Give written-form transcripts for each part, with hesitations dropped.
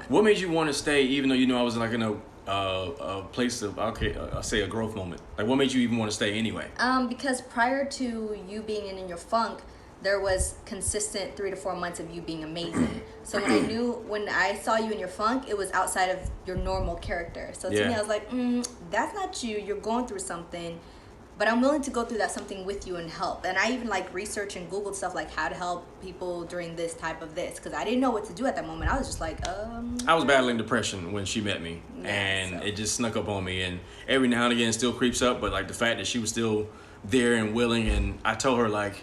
What made you want to stay, even though you know I was like in a place of I'll say a growth moment? Like, what made you even want to stay anyway? Because prior to you being in your funk, there was consistent 3 to 4 months of you being amazing. So when I saw you in your funk, it was outside of your normal character. So to me, I was like, that's not you. You're going through something, but I'm willing to go through that something with you and help. And I even like research and Googled stuff like how to help people during this type of this, because I didn't know what to do at that moment. I was just like, I was battling depression when she met me, and it just snuck up on me. And every now and again, it still creeps up. But like the fact that she was still there and willing, and I told her like,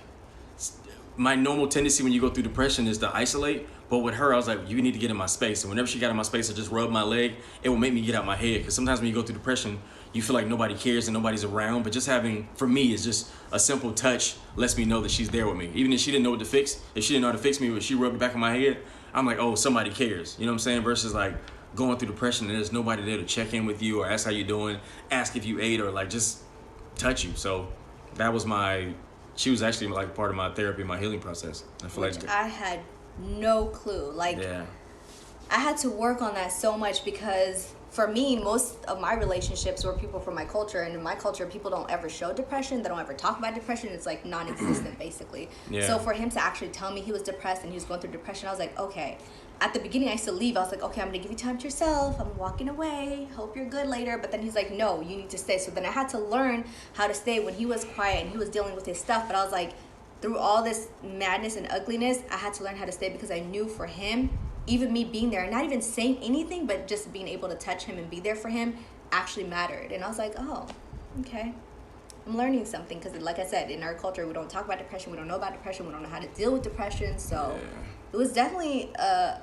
my normal tendency when you go through depression is to isolate. But with her, I was like, you need to get in my space. And whenever she got in my space, I just rubbed my leg. It will make me get out my head. Because sometimes when you go through depression, you feel like nobody cares and nobody's around. But just having, for me, is just a simple touch lets me know that she's there with me. Even if she didn't know what to fix, if she didn't know how to fix me, but she rubbed the back of my head, I'm like, oh, somebody cares. You know what I'm saying? Versus like going through depression and there's nobody there to check in with you or ask how you doing, ask if you ate, or like just touch you. So that was she was actually like part of my therapy, my healing process. I feel which like I had no clue. Like, I had to work on that so much because for me, most of my relationships were people from my culture, and in my culture, people don't ever show depression. They don't ever talk about depression. It's like non-existent, basically. So for him to actually tell me he was depressed and he was going through depression, I was like, okay. At the beginning, I used to leave. I was like, okay, I'm gonna give you time to yourself. I'm walking away. Hope you're good later. But then he's like, no, you need to stay. So then I had to learn how to stay when he was quiet and he was dealing with his stuff. But I was like, through all this madness and ugliness, I had to learn how to stay because I knew for him, even me being there and not even saying anything, but just being able to touch him and be there for him actually mattered. And I was like, oh, okay. I'm learning something because, like I said, in our culture, we don't talk about depression. We don't know about depression. We don't know how to deal with depression. So it was definitely, a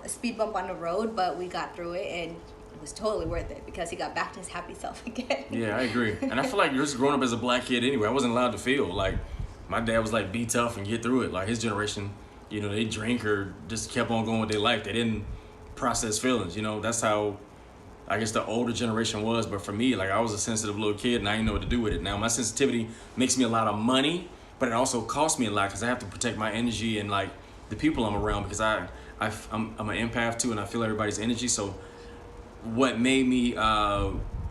speed bump on the road, but we got through it, and it was totally worth it because he got back to his happy self again. Yeah, I agree. And I feel like just growing up as a black kid anyway, I wasn't allowed to feel. Like, my dad was like, be tough and get through it. Like, his generation, they drink or just kept on going with their life. They didn't process feelings. That's how I guess the older generation was. But for me, like, I was a sensitive little kid and I didn't know what to do with it. Now, my sensitivity makes me a lot of money, but it also costs me a lot because I have to protect my energy and like the people I'm around, because I'm an empath too, and I feel everybody's energy. So what made me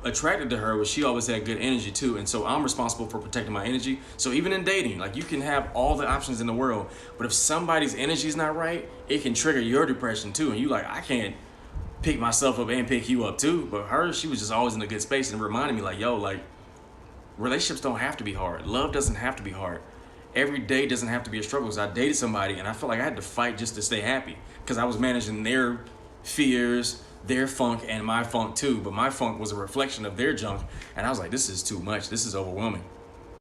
attracted to her was she always had good energy too, and so I'm responsible for protecting my energy. So even in dating, like, you can have all the options in the world, but if somebody's energy is not right, it can trigger your depression too, and you like, I can't pick myself up and pick you up too. But her, she was just always in a good space and reminded me like, yo, like, relationships don't have to be hard. Love doesn't have to be hard. Every day doesn't have to be a struggle. So I dated somebody and I felt like I had to fight just to stay happy because I was managing their fears, their funk, and my funk too. But my funk was a reflection of their junk, and I was like, this is too much. This is overwhelming.